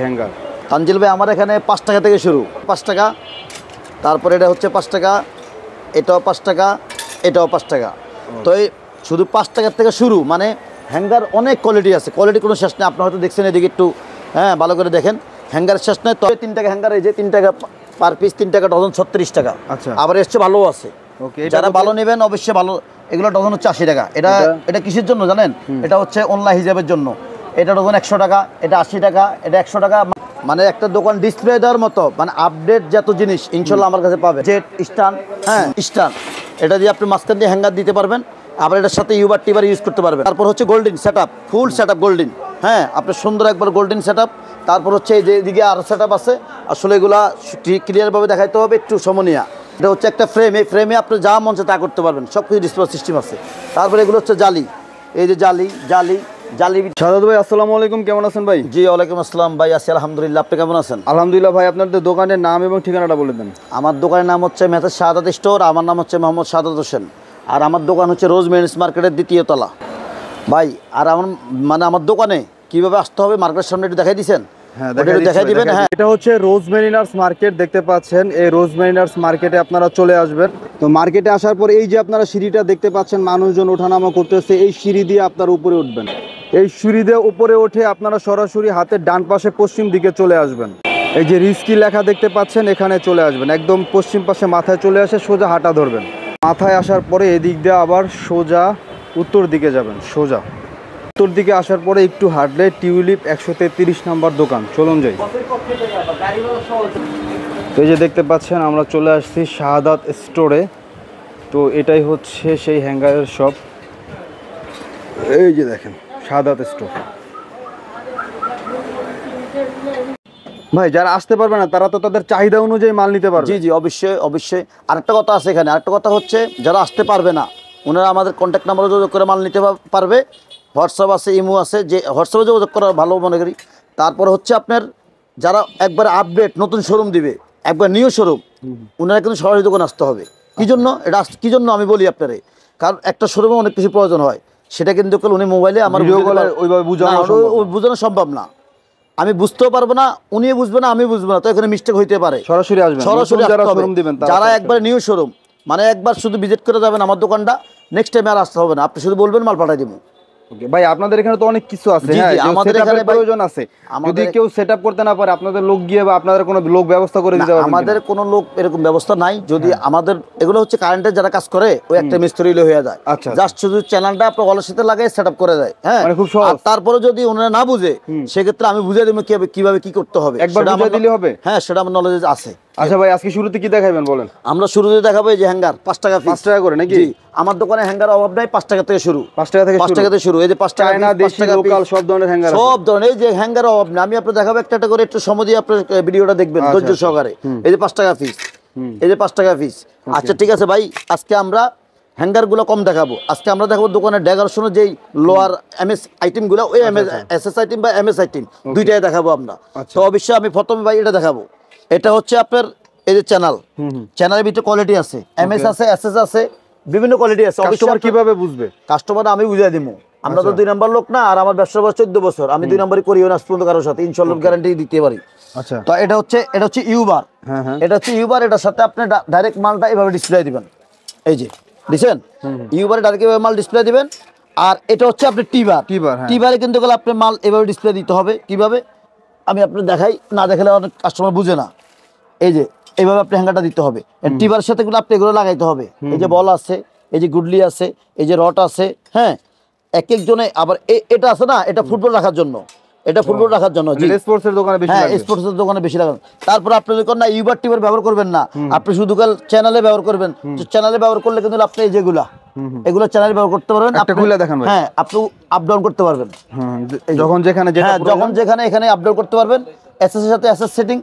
Hanger Tanzil ভাই আমার এখানে 5 টাকা থেকে শুরু, 5 টাকা, তারপরে এটা হচ্ছে 5 টাকা, এটাও 5 টাকা, এটাও 5 টাকা। তো এই শুধু 5 টাকার থেকে শুরু, মানে হ্যাঙ্গার অনেক কোয়ালিটি আছে, কোয়ালিটি কোনো শেষ নেই। আপনি হয়তো দেখছেন এদিকে একটু ভালো করে দেখেন, হ্যাঙ্গার শেষ নেই। তবে 3 টাকা হ্যাঙ্গার, এই যে 3 টাকা পার পিস, 3 টাকা ডজন, 36 টাকা। আচ্ছা, আবার এসছে ভালো আছে। ওকে, যারা ভালো নেবেন অবশ্যই ভালো, এগুলো ডজন হচ্ছে 80 টাকা। এটা কিসের জন্য জানেন? এটা হচ্ছে অনলাইন হিসাবের জন্য। এটা ডজন 100 টাকা, এটা 80 টাকা, এটা 100 টাকা। মানে একটা দোকান ডিসপ্লে দেওয়ার মতো, মানে আপডেট যত জিনিস ইনশাল্লাহ আমার কাছে পাবে। জেট স্ট্যান্ড, স্ট্যান্ড, এটা দিয়ে আপনি মাঝখান দিয়ে হ্যাঙ্গার দিতে পারবেন। আবার এটার সাথে ইউবার টিবার ইউজ করতে পারবেন। তারপর হচ্ছে golden set up, full set up golden, আপনার সুন্দর একবার গোল্ডেন সেট আপ। তারপর হচ্ছে এই যে এদিকে আরও সেট আপ আছে, আসলে এগুলা ক্লিয়ারভাবে দেখাইতে হবে, একটু সমনিয়া। এটা হচ্ছে একটা ফ্রেম, এই ফ্রেমে আপনি যা মন চায় তা করতে পারবেন, সব কিছু ডিসপ্লে সিস্টেম আছে। তারপরে এগুলো হচ্ছে জালি, এই যে জালি শাহাদাত ভাই আসসালামু আলাইকুম, কেমন আছেন ভাই? জি ওয়ালাইকুম আসসালাম ভাই, আছি আলহামদুলিল্লাহ। আপনি কেমন আছেন? আলহামদুলিল্লাহ ভাই। আপনাদের দোকানের নাম এবং ঠিকানাটা বলে দেন। আমার দোকানের নাম হচ্ছে মেসার্স শাহাদাত স্টোর, আমার নাম হচ্ছে মোহাম্মদ শাহাদাত হোসেন। আর আমার দোকান হচ্ছে রোজ মেরিন্স মার্কেটের 2য় তলা ভাই। আর আমার দোকানে কিভাবে আসতে হবে মার্কেটের সামনে একটু দেখাই দিচ্ছেন? হ্যাঁ, দেখাই দিবেন। হ্যাঁ, এটা হচ্ছে রোজ মেরিনার্স মার্কেট, দেখতে পাচ্ছেন। এই রোজ মেরিনার্স মার্কেটে আপনারা চলে আসবেন। তো মার্কেটে আসার পর এই যে আপনারা সিঁড়িটা দেখতে পাচ্ছেন, মানুষজন ওঠানামা করতেছে, এই সিঁড়ি দিয়ে আপনারা উপরে উঠবেন। এই সিঁড়ি দিয়ে উপরে উঠে আপনারা সরাসরি হাতের ডান পাশে পশ্চিম দিকে চলে আসবেন। এই যে রিস্কি লেখা দেখতে পাচ্ছেন, এখানে চলে আসবেন। একদম পশ্চিম পাশে মাথায় চলে আসে, সোজা হাঁটা ধরবেন। মাথায় আসার পরে এদিক দিয়ে আবার সোজা উত্তর দিকে যাবেন। সোজা উত্তর দিকে আসার পরে একটু হাঁটলে টিউলিপ 133 নম্বর দোকান। চলুন যাই। তো এই যে দেখতে পাচ্ছেন, আমরা চলে আসছি শাহাদাত স্টোরে। তো এটাই হচ্ছে সেই হ্যাঙ্গারের শপ। এই যে দেখেন শাহাদাত স্টোর। ভাই, যারা আসতে পারবে না তারা তো তাদের চাহিদা অনুযায়ী মাল নিতে পারবে। জি অবশ্যই অবশ্যই। আরেকটা কথা আছে এখানে, আরেকটা কথা হচ্ছে যারা আসতে পারবে না ওনারা আমাদের কন্ট্যাক্ট নাম্বারে যোগাযোগ করে মাল নিতে পারবে। হোয়াটসঅ্যাপ আছে, ইমো আছে, যে হোয়াটসঅ্যাপে যোগাযোগ করা ভালো মনে করি। তারপর হচ্ছে আপনার যারা একবার আপডেট নতুন শোরুম দিবে, একবার নিউ শোরুম, ওনারা কিন্তু সরাসরি দোকানে আসতে হবে। কী জন্য এটা কী জন্য আমি বলি আপনারে, কারণ একটা শোরুমে অনেক কিছু প্রয়োজন হয়, সেটা কিন্তু উনি মোবাইলে আমার ওইভাবে বোঝানো সম্ভব না। আমি বুঝতেও পারবো না, উনিও বুঝবে না, আমি বুঝবো না, তো এখানে মিস্টেক হইতে পারে। সরাসরি আসবেন, সরাসরি যারা একবার নিউ শোরুম, মানে একবার শুধু ভিজিট করে যাবেন আমার দোকানটা, নেক্সট টাইম আর আসতে হবে না, আপনি শুধু বলবেন মাল পাঠাই দিব। ভাই, আপনাদের এখানে তো অনেক কিছু আছে, আমাদের এখানে প্রয়োজন আছে। যদি কেউ সেটআপ করতে না পারে, আপনাদের লোক গিয়ে বা আপনাদের কোনো লোক ব্যবস্থা করে দিতে পারবেন? আমাদের কোনো লোক এরকম ব্যবস্থা নাই। যদি আমাদের এগুলো হচ্ছে কারেন্টের যারা কাজ করে, ওই একটা মিস্ত্রি হয়ে যায়, জাস্ট শুধু চ্যানেলটা আপনার ওয়ালের সাথে লাগাই সেটআপ করে দেয়। হ্যাঁ, খুব সহজ। তারপরে যদি ওনারা না বুঝে, সেক্ষেত্রে আমি বুঝিয়ে দেবো কিভাবে কি করতে হবে। একবার বুঝিয়ে দিলে হবে? হ্যাঁ, সেটা আমার নলেজ আছে। আচ্ছা ভাই, আজকে শুরুতে কি দেখাবেন বলেন? আমরা শুরুতে দেখাবো এই যে হ্যাঙ্গার, 5 টাকা, 5 টাকা করে নাকি? আমার দোকানে হ্যাঙ্গার অভাব নাই, 5 টাকা থেকে শুরু। 5 টাকা থেকে শুরু। এই যে 5 টাকা, লোকাল সব ধরনের হ্যাঙ্গার, সব ধরনের, এই যে হ্যাঙ্গার অভাব না। আমি আপনাকে দেখাবো একটা করে, একটু সময় দিয়ে আপনার ভিডিওটা দেখবেন ধৈর্য সহকারে। এই যে 5 টাকা পিস, এই যে 5 টাকা পিস। আচ্ছা ঠিক আছে ভাই, আজকে আমরা হ্যাঙ্গারগুলো কম দেখাবো। আজকে আমরা দেখাবো দোকানের ডেকোরেশনের যেই লোয়ার এমএস আইটেমগুলো, ওই এসএস আইটেম বা এমএস আইটেম দুইটাই দেখাবো আমরা। তো অবশ্যই আমি প্রথমে ভাই এটা দেখাবো। এটা হচ্ছে আপনার এই যে চ্যানেলের ভিতরে কোয়ালিটি আছে, এমএস আছে, এসএস আছে, বিভিন্ন কোয়ালিটি আছে। কাস্টমার কিভাবে বুঝবে? কাস্টমার আমি বুঝিয়ে দিব। আমরা তো 2 নম্বর লোক না, আর আমার ব্যবসা বয়স 14 বছর। আমি 2 নম্বরই করিও না পর্যন্ত কারোর সাথে, ইনশাআল্লাহ গ্যারান্টি দিতে পারি। আচ্ছা, তো এটা হচ্ছে ইউবার। এটা হচ্ছে ইউবার। এটার সাথে আপনি ডাইরেক্ট মালটা এভাবে ডিসপ্লে দিবেন। এই যে দিছেন, ইউবারে ডাইরেক্ট এভাবে মাল ডিসপ্লে দিবেন। আর এটা হচ্ছে আপনি টিবারে কিন্তু আপনি মাল এভাবে ডিসপ্লে দিতে হবে। কিভাবে আমি আপনি দেখাই, না দেখালে অনেক কাস্টমার বুঝে না। এই যে এইভাবে আপনি হ্যাঙ্গারটা দিতে হবে, টিবার সাথে আপনি এগুলো লাগাইতে হবে। এই যে বল আছে, এই যে গুডলি আছে, এই যে রড আছে। হ্যাঁ, এক একজনে আবার এটা আছে না, এটা ফুটবল রাখার জন্য, এটা ফুটবল রাখার জন্য। স্পোর্টসের দোকানে বেশি লাগে। হ্যাঁ, স্পোর্টসের দোকানে বেশি লাগান। তারপর আপনি যখন না ইউবার টিবার ব্যবহার করবেন না, আপনি শুধু চ্যানেলে ব্যবহার করবেন। চ্যানেলে ব্যবহার করলে কিন্তু আপনি এই যেগুলো এগুলো চ্যানেলে ব্যবহার করতে পারবেন। হ্যাঁ, আপনি আপ ডাউন করতে পারবেন যখন যেখানে এখানে আপ ডাউন করতে পারবেন। এসএস এর সাথে এসএস সেটিং,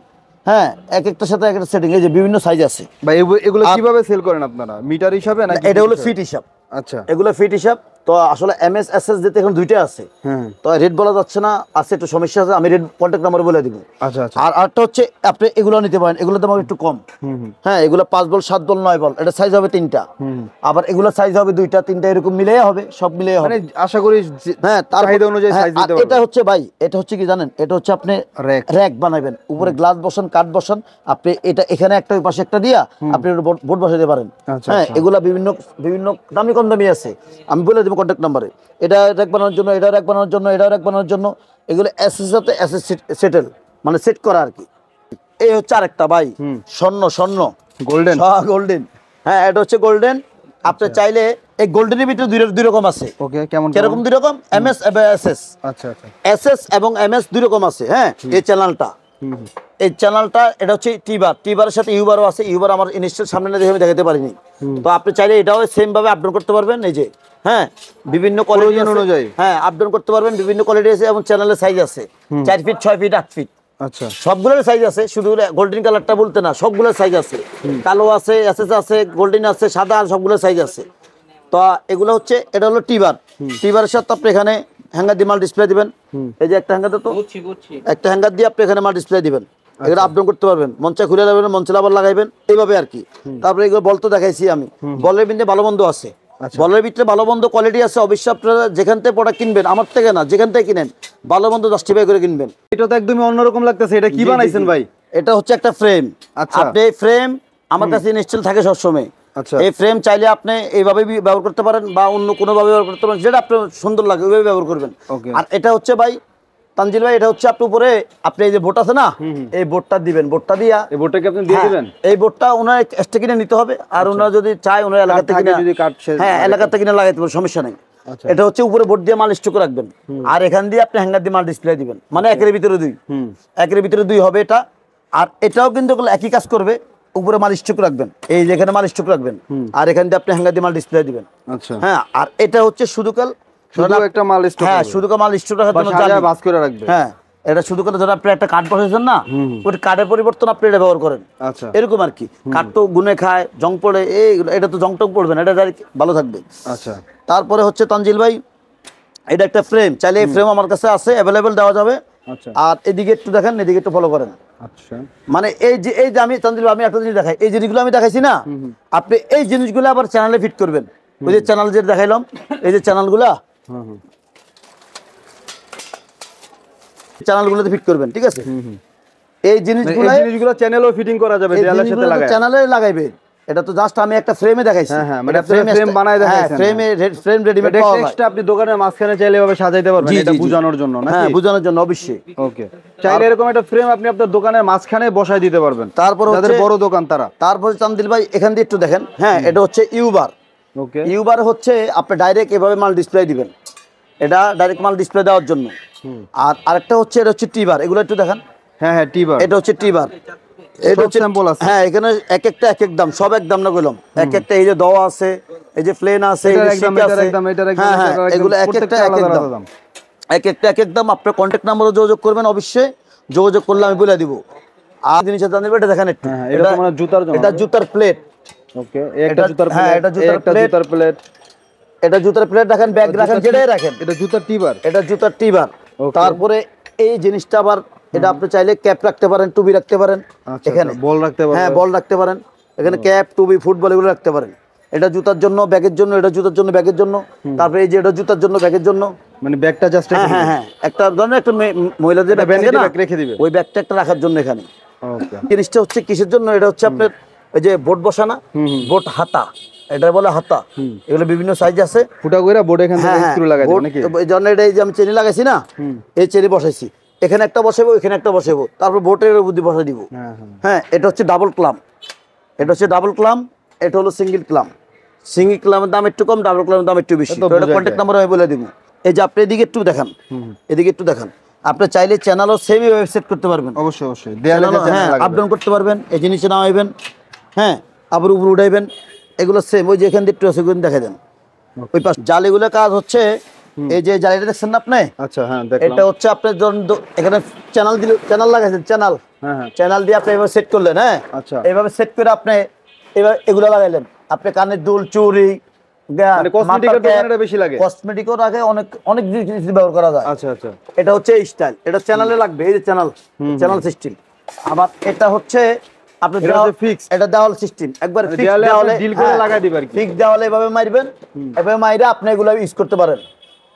হ্যাঁ, এক একটার সাথে এক একটা সেটিং। এই যে বিভিন্ন সাইজ আছে। ভাই, এগুলো কিভাবে সেল করেন আপনারা? মিটার হিসাবে নাকি? এটা হলো ফিট হিসাব। আচ্ছা, এগুলো ফিট হিসাব। তো আসলে এমএস এসএস যেতে এখন দুইটা আছে, হ্যাঁ তো রেট বলা যাচ্ছে না, আছে একটু সমস্যা আছে, আমি রেট কন্ট্যাক্ট নাম্বার বলে দিব। আচ্ছা আচ্ছা আর আরেকটা হচ্ছে আপনি এগুলো নিতে পারেন, এগুলোর দাম একটু কম। হ্যাঁ, এগুলো 5 বল 7 বল 9 বল, এটা সাইজ হবে 3টা, আবার এগুলো সাইজ হবে 2টা 3টা, এরকম মিলিয়ে হবে, সব মিলিয়ে হবে। মানে আশা করি হ্যাঁ, তার চাহিদা অনুযায়ী হ্যাঁ, সাইজ দিতে আর এটা হচ্ছে ভাই, এটা হচ্ছে কি জানেন, এটা হচ্ছে আপনি র‍্যাক র‍্যাক বানাবেন, উপরে গ্লাস বসান, কাঠ বসান, আপনি এটা এখানে একটা ওই পাশে একটা দিয়া আপনি বোর্ড বসাতে পারেন। আচ্ছা, হ্যাঁ, আচ্ছা। এগুলা বিভিন্ন বিভিন্ন দামি কম দামি আছে, আমি বলে দেবো কন্ট্যাক্ট নাম্বারে। এটা র‍্যাক বানানোর জন্য, এটা র‍্যাক বানানোর জন্য, এটা র‍্যাক বানানোর জন্য, এগুলো এসএস সাথে এসএস সেটেল, মানে সেট করা আর কি। এই হচ্ছে আরেকটা ভাই, স্বর্ণ গোল্ডেন গোল্ডেন। হ্যাঁ, এটা হচ্ছে গোল্ডেন। আপনি চাইলে এই গোল্ডেনের ভিতরে দুই রকম আছে। ওকে, কেমন কিরকম দুই রকম? এমএস এবং এসএস। আচ্ছা আচ্ছা এসএস এবং এমএস দুই রকম আছে। হ্যাঁ, এই চ্যানেলটা, এই চ্যানেলটা এটা হচ্ছে টিবারের সাথে ইউবারও আছে। ইউবার আমার ইনস্টল সামনে না দেখে আমি দেখাতে পারিনি, তো আপনি চাইলে এটাও সেম ভাবে আপডাউন করতে পারবেন। এই যে হ্যাঁ, বিভিন্ন কোয়ালিটি অনুযায়ী হ্যাঁ আপডাউন করতে পারবেন, বিভিন্ন কোয়ালিটি আছে এবং চ্যানেলের সাইজ আছে 4 ফিট 6 ফিট 8 ফিট। আচ্ছা, সবগুলোর সাইজ আছে, শুধু গোল্ডেন কালারটা বলতে না, সবগুলোর সাইজ আছে, কালো আছে, এসএস আছে, গোল্ডেন আছে, সাদা, সবগুলোর সাইজ আছে। তো এগুলো হচ্ছে, এটা হলো টিবারের সাথে আপনি এখানে হ্যাঙ্গার দিয়ে মাল ডিসপ্লে দিবেন। এই যে একটা হ্যাঙ্গার, তো একটা হ্যাঙ্গার দিয়ে আপনি এখানে মাল ডিসপ্লে দিবেন, এগুলো আপডাউন করতে পারবেন, মঞ্চে খুলে যাবেন, মঞ্চে আবার লাগাইবেন, এইভাবে আর কি। তারপরে এগুলো বল তো দেখাইছি আমি, বলের ভিতরে ভালো মন্দ আছে, বলের ভিতরে ভালো মন্দ কোয়ালিটি আছে। অবশ্যই আপনারা যেখান থেকে প্রোডাক্ট কিনবেন, আমার থেকে না, যেখান থেকে কিনেন, ভালো মন্দ জাস্টিফাই করে কিনবেন। এটা তো একদমই অন্যরকম লাগতেছে। এটা কি বানাইছেন ভাই? এটা হচ্ছে একটা ফ্রেম। আচ্ছা। আপনি এই ফ্রেম আমার কাছে ইনস্টল থাকে সবসময়। আচ্ছা, এই ফ্রেম চাইলে আপনি এইভাবে ব্যবহার করতে পারেন বা অন্য কোনোভাবে ব্যবহার করতে পারেন, যেটা আপনার সুন্দর লাগে ওইভাবে ব্যবহার করবেন। ওকে। আর এটা হচ্ছে ভাই তানজিল ভাই, এটা হচ্ছে আপনি উপরে আপনি এই যে বোর্ড আছে না, এই বোর্ডটা দিবেন, বোর্ডটা দিয়া এই বোর্ডটাকে আপনি দিয়ে দিবেন। এই বোর্ডটা ওনার এক্সট্রা কিনে নিতে হবে, আর ওনারা যদি চায় ওনার এলাকা থেকে যদি কাট হ্যাঁ এলাকা থেকে লাগাইতে পারেন, সমস্যা নেই। আচ্ছা। এটা হচ্ছে উপরে বোর্ড দিয়ে মাল স্টক রাখবেন, আর এখান দিয়ে আপনি হ্যাঙ্গার দিয়ে মাল ডিসপ্লে দিবেন, মানে একের ভিতরে দুই, একের ভিতরে দুই হবে এটা। আর এটাও কিন্তু একই কাজ করবে, উপরে মাল স্টক রাখবেন, এই যেখানে মাল স্টক রাখবেন, আর এখান দিয়ে আপনি হ্যাঙ্গার দিয়ে মাল ডিসপ্লে দিবেন। আচ্ছা, হ্যাঁ, আর এটা হচ্ছে শুধু একটা মাল স্টক, হ্যাঁ শুধু মাল স্টক রাখার জন্য সাজায় বাস করে রাখবে। হ্যাঁ, এটা শুধু করে ধরুন আপনি একটা কাঠ বসাইছেন না, ওই কাঠের পরিবর্তন আপনি এটা ব্যবহার করেন। আচ্ছা, এরকম আর কি। কাঠ তো গুনে খায়, জং পড়ে, এটা তো জং টং পড়বে না, এটা ভালো থাকবে। আচ্ছা, তারপরে হচ্ছে তানজিল ভাই, এটা একটা ফ্রেম, চাইলে এই ফ্রেম আমার কাছে আছে, অ্যাভেলেবেল দেওয়া যাবে। আচ্ছা, আর এদিকে একটু দেখেন, এদিকে একটু ফলো করেন। আচ্ছা, মানে এই যে আমি তানজিল ভাই, আমি একটা জিনিস দেখাই, এই জিনিসগুলো আমি দেখাইছি না, আপনি এই জিনিসগুলো আবার চ্যানেলে ফিট করবেন। ওই যে চ্যানেল যে দেখাইলাম, এই যে চ্যানেলগুলা, চ্যানেলগুলোতে ফিট করবেন, ঠিক আছে? এই জিনিসগুলো চ্যানেলও ফিটিং করা যাবে, দেয়ালের সাথে লাগায়, চ্যানেলে লাগাইবে। এটা তো জাস্ট আমি একটা ফ্রেমে দেখাইছি। হ্যাঁ, মানে ফ্রেম বানায় দেখাইছেন। ফ্রেম রেডিমেড পাওয়া যায়। এক্সট্রা আপনি দোকানের মাঝখানে চাইলে এভাবে সাজাইতে পারবেন, এটা বোঝানোর জন্য নাকি? হ্যাঁ, বোঝানোর জন্য অবশ্যই। ওকে, চাইলে এরকম একটা ফ্রেম আপনি আপনার দোকানের মাঝখানে বসায় দিতে পারবেন, তারপর যাদের বড় দোকান তারা। তারপর তানজিল ভাই এখান দিয়ে একটু দেখেন, হ্যাঁ এটা হচ্ছে ইউবার। ওকে, ইউবার হচ্ছে আপনি ডাইরেক্ট এভাবে মাল ডিসপ্লে দিবেন, এটা ডাইরেক্ট মাল ডিসপ্লে দেওয়ার জন্য। আর আরেকটা হচ্ছে, এটা হচ্ছে টিবার, এগুলো একটু দেখেন। হ্যাঁ হ্যাঁ, টিবার, এটা হচ্ছে টিবার, এটা হচ্ছে স্যাম্পল আছে। হ্যাঁ, এখানে এক একটা এক এক দাম, সব এক দাম না কইলাম, এক একটা এই যে দেওয়া আছে, এই যে প্লেন আছে, এই যে শীট আছে, হ্যাঁ হ্যাঁ, এগুলো এক একটা এক এক দাম, এক একটা এক এক দাম। আপনার কন্ট্যাক্ট নাম্বারও যোগাযোগ করবেন, অবশ্যই যোগাযোগ করলে আমি বলে দিব। আর জিনিসটা জানেন, এটা দেখেন একটু, এটা মানে জুতার জন্য, এটা জুতার প্লেট। ওকে, একটা জুতার প্লেট, হ্যাঁ এটা জুতার প্লেট, এটা জুতার প্লেট রাখেন, ব্যাগ রাখেন, যেটাই রাখেন, এটা জুতার টিবার, এটা জুতার টিবার। তারপরে এই জিনিসটা আবার, এটা আপনি চাইলে ক্যাপ রাখতে পারেন, টুপি রাখতে পারেন, এখানে বল রাখতে পারেন, হ্যাঁ বল রাখতে পারেন, এখানে ক্যাপ, টুপি, ফুটবল এগুলো রাখতে পারেন। এটা জুতার জন্য, ব্যাগের জন্য, এটা জুতার জন্য, ব্যাগের জন্য। তারপরে এই যে এটা জুতার জন্য, ব্যাগের জন্য, মানে ব্যাগটা জাস্ট হ্যাঁ হ্যাঁ, একটা ধরনের একটা মহিলাদের ব্যাগ রেখে দিবে, ওই ব্যাগটা একটা রাখার জন্য এখানে। ওকে, জিনিসটা হচ্ছে কিসের জন্য, এটা হচ্ছে আপনার ওই যে বোট বসানা, বোট হাতা, এটা বলে হাতা। এগুলো বিভিন্ন সাইজ আছে, ফুটা কইরা বোর্ড এখান থেকে স্ক্রু লাগাই দেবেন নাকি? এই জন্য এটা, এই যে আমি চেনি লাগাইছি না, এই চেনি বসাইছি, এখানে একটা বসাবো, এখানে একটা বসাবো, তারপর বোটের বুদ্ধি বসাই দিব। হ্যাঁ, এটা হচ্ছে ডাবল ক্লাম, এটা হচ্ছে ডাবল ক্লাম, এটা হলো সিঙ্গেল ক্লাম। সিঙ্গেল ক্লামের দাম একটু কম, ডাবল ক্লামের দাম একটু বেশি। তো এটা কন্ট্যাক্ট নাম্বার আমি বলে দিব। এই যে আপনি এদিকে একটু দেখান, এদিকে একটু দেখান, আপনি চাইলে চ্যানেলও সেমই ওয়েবসাইট করতে পারবেন, অবশ্যই অবশ্যই, দেয়ালে হ্যাঁ আপডাউন করতে পারবেন। এই জিনিসে নামাইবেন, হ্যাঁ আবার উপরে উঠাইবেন, এগুলো সেম। ওই যে এখান দিয়ে একটু আছে, দেখা দেন ওই পাশ জালিগুলো কাজ হচ্ছে, এই যে জালিটা দেখছেন না আপনি? আচ্ছা, হ্যাঁ দেখলাম। এটা হচ্ছে আপনার এখানে চ্যানেল দিলে, চ্যানেল লাগাইছেন, চ্যানেল, হ্যাঁ হ্যাঁ, চ্যানেল দিয়ে আপনি এভাবে সেট করলেন। হ্যাঁ, আচ্ছা, এইভাবে সেট করে আপনি এবার এগুলো লাগাইলেন, আপনি কানের দুল, চুড়ি, মানে কসমেটিকের দোকানে এটা বেশি লাগে। কসমেটিকও রাখে, অনেক অনেক জিনিস ব্যবহার করা যায়। আচ্ছা আচ্ছা। এটা হচ্ছে স্টাইল, এটা চ্যানেলে লাগবে, এই যে চ্যানেল সিস্টেম। আবার এটা হচ্ছে আপনি এটা হচ্ছে ফিক্স, এটা দেওয়াল সিস্টেম, একবার ফিক্স দেওয়ালে ডিল করে লাগাই দিবেন আর কি। ফিক্স দেওয়ালে এভাবে মারবেন, এভাবে মাইরা আপনি এগুলো ইউজ করতে পারেন।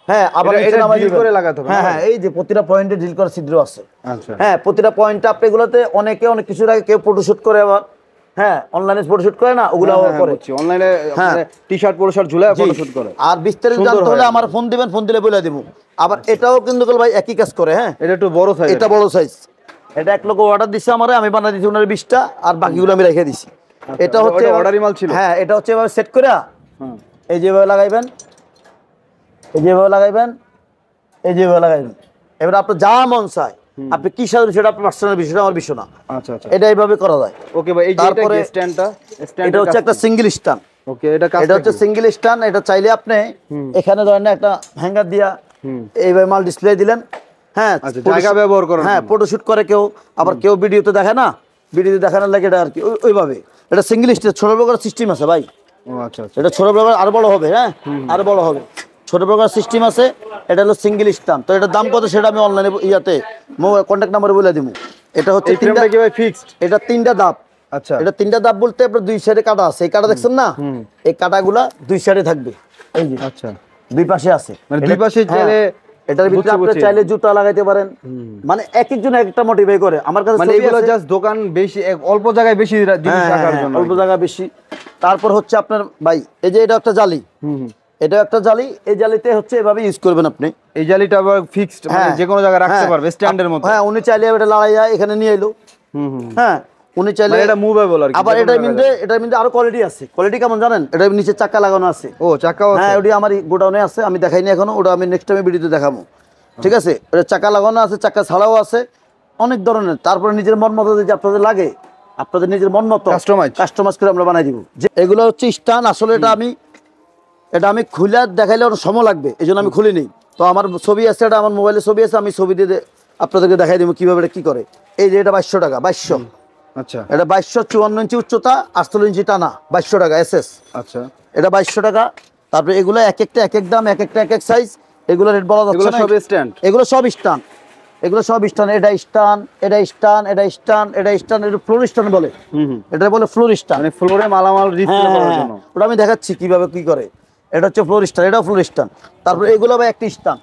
হ্যাঁ, আবার এটা ডিল করে লাগাতে হবে। হ্যাঁ হ্যাঁ, এই যে প্রতিটা পয়েন্টে ডিল করা ছিদ্র আছে। আচ্ছা। হ্যাঁ, প্রতিটা পয়েন্টে আপনি এগুলোতে অনেকে অনেক কিছু আগে কেউ ফটোশুট করে, আবার হ্যাঁ অনলাইনে ফটোশুট করে না, ওগুলো করে অনলাইনে টি-শার্ট টি-শার্ট ঝুলায় ফটোশুট করে। আর বিস্তারিত জানতে হলে আমার ফোন দিবেন, ফোন দিলে বলে দেব। আবার এটাও কিন্তু ভাই একই কাজ করে। হ্যাঁ, এটা একটু বড় সাইজ, এটা বড় সাইজ। এটা এক লোক অর্ডার দিছে আমারে, আমি বানাই দিছি ওনার 20টা, আর বাকিগুলো আমি রেখে দিছি। এটা হচ্ছে অর্ডারি মাল ছিল। হ্যাঁ, এটা হচ্ছে এভাবে সেট করে এই যেভাবে লাগাইবেন, এই যেভাবে লাগাইবেন, এই যেভাবে লাগাইবেন। এবার আপনার যা মন চায় আপনি কি সাজাবেন সেটা আপনার পার্সোনাল বিষয়, আমার বিষয় না। আচ্ছা আচ্ছা, এটা এইভাবে করা যায়। ওকে ভাই, এই যে এটা স্ট্যান্ডটা, এটা হচ্ছে একটা সিঙ্গেল স্ট্যান্ড। ওকে, এটা হচ্ছে সিঙ্গেল স্ট্যান্ড। এটা চাইলে আপনি এখানে ধরেন একটা হ্যাঙ্গার দিয়া এইভাবে মাল ডিসপ্লে দিলেন। হ্যাঁ, জায়গা ব্যবহার করেন। হ্যাঁ, ফটোশুট করে কেউ, আবার কেউ ভিডিওতে দেখে না, ভিডিওতে দেখানোর লাগে এটা আর কি, ওইভাবে। এটা সিঙ্গেল স্ট্যান্ড, ছোট বড় সিস্টেম আছে ভাই। ও আচ্ছা আচ্ছা, এটা ছোট বড় আরো বড় হবে। হ্যাঁ, আরো বড় হবে, ছোট বড় সিস্টেম আছে। এটা হলো সিঙ্গেল স্ট্যান্ড। তো এটার দাম কত সেটা আমি অনলাইনে ইয়াতে কন্ট্যাক্ট নাম্বারে বলে দিব। এটা হচ্ছে তিনটা, কি ভাই ফিক্সড? এটা তিনটা ধাপ। আচ্ছা, এটা তিনটা ধাপ বলতে আপনার দুই সাইডে কাটা আছে। এই কাটা দেখছেন না, এই কাটাগুলা দুই সাইডে থাকবে। এই যে আচ্ছা, দুই পাশে আছে, মানে দুই পাশে চাইলে এটার ভিতরে আপনি চাইলে জুতা লাগাইতে পারেন। মানে এক একজন একটা মোটিভাই করে। আমার কাছে মানে এগুলো জাস্ট দোকান বেশি, অল্প জায়গায় বেশি জিনিস রাখার জন্য, অল্প জায়গা বেশি। তারপর হচ্ছে আপনার ভাই এই যে এটা একটা জালি, এটা একটা জালি। এই জালিতে হচ্ছে এভাবে ইউজ করবেন আপনি। এই জালিটা আবার ফিক্সড, মানে যে কোনো জায়গায় রাখতে পারবে স্ট্যান্ডের মতো। হ্যাঁ, উনি চাইলে এটা লাগাইয়া এখানে নিয়ে এলো। হ্যাঁ, উনি চাইলে এটা মুভেবল আর কি। আবার এটার মধ্যে আরো কোয়ালিটি আছে। কোয়ালিটি কেমন জানেন? এটার নিচে চাকা লাগানো আছে। ও, চাকাও আছে? হ্যাঁ, ওটা আমার গোডাউনে আছে, আমি দেখাইনি এখনো। ওটা আমি নেক্সট টাইমে ভিডিওতে দেখাবো। ঠিক আছে, এটা চাকা লাগানো আছে, চাকা ছাড়াও আছে, অনেক ধরনের। তারপরে নিজের মন মতো যে আপনাদের লাগে, আপনাদের নিজের মন মতো কাস্টমাইজ করে আমরা বানাই দিব। যে এগুলো হচ্ছে স্টান। আসলে এটা আমি খুলে দেখাইলে ওর সময় লাগবে, এই জন্য আমি খুলি নেই। তো আমার ছবি আছে, এটা আমার মোবাইলে ছবি আছে, আমি ছবি দিয়ে আপনাদেরকে দেখাই দেবো কিভাবে এটা কি করে। এই যে এটা 2200 টাকা, 2200। আচ্ছা, এটা 2254 ইঞ্চি উচ্চতা, 48 ইঞ্চি টানা, 2200 টাকা এসএস। আচ্ছা, এটা 2200 টাকা। তারপরে এগুলো এক একটা এক এক দাম, এক একটা এক এক সাইজ। এগুলো রেট বলা যাচ্ছে না, সব স্ট্যান্ড, এগুলো সব স্টান, এগুলো সব স্টান। এটা স্টান, এটা স্টান, এটা স্টান, এটা স্টান, এটা ফ্লোর স্টান বলে। এটা বলে ফ্লোর স্টান, মানে ফ্লোরে মালামাল ডিসপ্লে করার জন্য। ওটা আমি দেখাচ্ছি কিভাবে কি করে। এটা হচ্ছে ফ্লোর স্টান, এটাও ফ্লোর স্টান। তারপরে এগুলো ভাই একটা স্টান।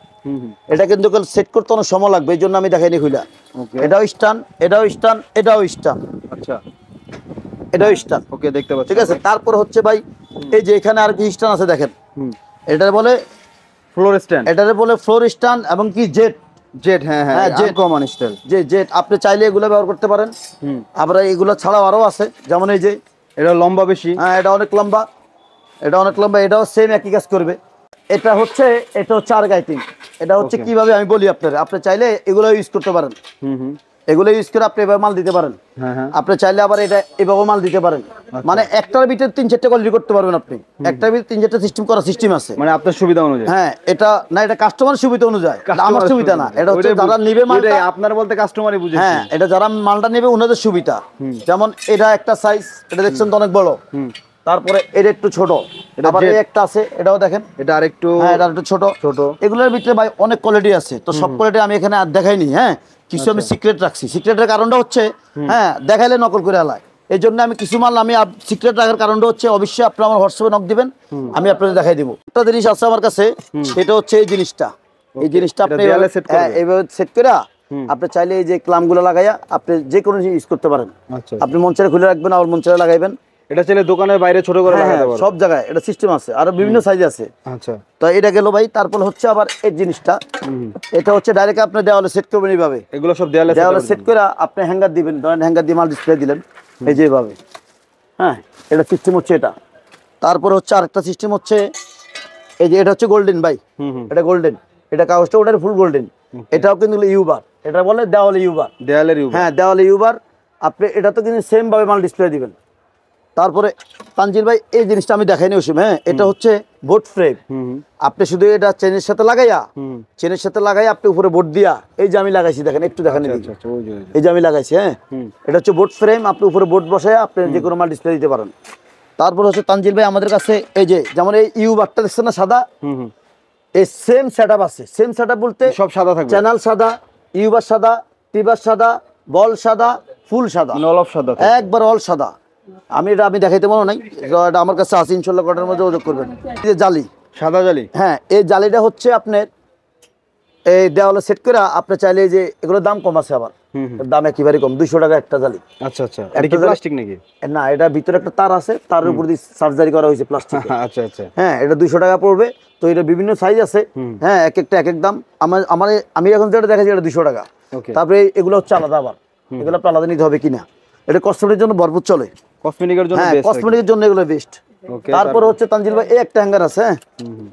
এটা কিন্তু সেট করতে অনেক সময় লাগবে, এই জন্য আমি দেখাইনি খুইলা। এটাও স্টান, এটাও স্টান, এটাও স্টান। আচ্ছা, এটাও স্টান। ওকে, দেখতে পাচ্ছি। ঠিক আছে, তারপর হচ্ছে ভাই এই যে এখানে আর কি স্টান আছে দেখেন। এটা বলে ফ্লোর স্ট্যান্ড, এটা বলে ফ্লোর স্টান এবং কি জেট। হ্যাঁ হ্যাঁ, জেট কমন স্টাইল, জেট আপনি চাইলে এগুলো ব্যবহার করতে পারেন। আবার এগুলো ছাড়াও আরো আছে, যেমন এই যে এটা লম্বা বেশি। হ্যাঁ, এটা অনেক লম্বা, এটা অনেক লম্বা। এটাও সেম একই কাজ করবে। এটা হচ্ছে আর গাইটিং। এটা হচ্ছে কিভাবে আমি বলি আপনারা, আপনি চাইলে এগুলো ইউজ করতে পারেন। এগুলো ইউজ করে আপনি এভাবে মাল দিতে পারেন। আপনি চাইলে আবার এটা এভাবে মাল দিতে পারেন। মানে একটার ভিতরে 3-4টা কোয়ালিটি করতে পারবেন আপনি। একটার ভিতরে 3-4টা সিস্টেম করা সিস্টেম আছে, মানে আপনার সুবিধা অনুযায়ী। হ্যাঁ, এটা না, এটা কাস্টমারের সুবিধা অনুযায়ী, আমার সুবিধা না। এটা হচ্ছে যারা নিবে মালটা, আপনার বলতে কাস্টমারই বুঝে। হ্যাঁ, এটা যারা মালটা নেবে ওনাদের সুবিধা। যেমন এটা একটা সাইজ, এটা দেখছেন তো অনেক বড়। তারপরে এটা একটু ছোট, আবার এই একটা আছে, এটাও দেখেন, এটা আরেকটু, হ্যাঁ, এটা একটু ছোট। এগুলোর ভিতরে ভাই অনেক কোয়ালিটি আছে। তো সব কোয়ালিটি আমি এখানে আর দেখাইনি। হ্যাঁ, কিছু আমি সিক্রেট রাখছি। সিক্রেটের কারণটা হচ্ছে হ্যাঁ, দেখাইলে নকল করে আলায়, এই জন্য আমি কিছু মাল আমি সিক্রেট রাখার কারণটা হচ্ছে অবশ্যই আপনারা আমার হোয়াটসঅ্যাপে নক দিবেন, আমি আপনাদের দেখাই দিব। একটা জিনিস আছে আমার কাছে, সেটা হচ্ছে এই জিনিসটা। এই জিনিসটা আপনি এইভাবে সেট করে আপনি চাইলে এই যে ক্লামগুলো লাগাইয়া আপনি যে কোনো জিনিস ইউজ করতে পারেন। আপনি মন চাইলে খুলে রাখবেন, আর মন চাইলে লাগাইবেন। এটা চাইলে দোকানের বাইরে ছোট করে লাগাতে পারবেন, সব জায়গায় এটা সিস্টেম আছে, আর বিভিন্ন সাইজে আছে। আচ্ছা, তো এটা গেল ভাই। তারপর হচ্ছে আবার এই জিনিসটা, এটা হচ্ছে ডাইরেক্ট আপনি দেওয়ালে সেট করবেন এইভাবে। এগুলো সব দেওয়ালে সেট করে আপনি হ্যাঙ্গার দিবেন, ধরেন হ্যাঙ্গার দিয়ে মাল ডিসপ্লে দিলেন এই যে এইভাবে। হ্যাঁ, এটা সিস্টেম হচ্ছে এটা। তারপর হচ্ছে আরেকটা সিস্টেম হচ্ছে এই যে এটা হচ্ছে গোল্ডেন ভাই, এটা গোল্ডেন, এটা কাগজটা ওটার ফুল গোল্ডেন। এটাও কিন্তু ইউবার, এটা বলে দেওয়ালে ইউবার, দেওয়ালের ইউবার। হ্যাঁ, দেওয়ালে ইউবার। আপনি এটা তো কিন্তু সেম ভাবে মাল ডিসপ্লে দিবেন। তারপরে তানজিল ভাই এই জিনিসটা আমি দেখাইনি ওসব। হ্যাঁ, এটা হচ্ছে বোর্ড ফ্রেম। আপনি শুধু এটা চেনের সাথে লাগাইয়া আপনি উপরে বোর্ড দিয়া, এই যে আমি লাগাইছি দেখেন, একটু দেখেন, এই যে আমি লাগাইছি। হ্যাঁ, এটা হচ্ছে বোর্ড ফ্রেম। আপনি উপরে বোর্ড বসায় আপনি যে কোনো মাল ডিসপ্লে দিতে পারেন। তারপর হচ্ছে তানজিল ভাই আমাদের কাছে এই যে যেমন এই ইউ বারটা দেখছেন না সাদা, এই সেম সেটআপ আছে। সেম সেটআপ বলতে সব সাদা থাকবে, চ্যানেল সাদা, ইউ বার সাদা, টি বার সাদা, বল সাদা, ফুল সাদা, মানে অল অফ সাদা, একবার অল সাদা। আমি দেখাইতে মনে নাই, এটা আমার কাছে আছে, ইনশাল্লাহ কটার মধ্যে যোগাযোগ করবেন। এই যে জালি, সাদা জালি, হ্যাঁ এই জালিটা হচ্ছে আপনার এই দেওয়ালে সেট করে আপনি চাইলে যে এগুলোর দাম কম আছে, আবার দাম একেবারে কম, 200 টাকা একটা জালি। আচ্ছা আচ্ছা, এটা কি প্লাস্টিক নাকি? না, এটা ভিতরে একটা তার আছে, তারের উপর দিয়ে সার্জারি করা হয়েছে প্লাস্টিক। আচ্ছা আচ্ছা, হ্যাঁ এটা 200 টাকা পড়বে। তো এটা বিভিন্ন সাইজ আছে, হ্যাঁ এক একটা এক এক দাম। আমি এখন যেটা দেখাচ্ছি এটা 200 টাকা। তারপরে এগুলো হচ্ছে আলাদা, আবার এগুলো আপনার আলাদা নিতে হবে কিনা। এটা কসমেটিকের জন্য ভরপুর চলে, কসমেটিকের জন্য হ্যাঁ বেস্ট, কসমেটিকের জন্য এগুলো বেস্ট। তারপর হচ্ছে তানজিল ভাই এই একটা হ্যাঙ্গার আছে, হ্যাঁ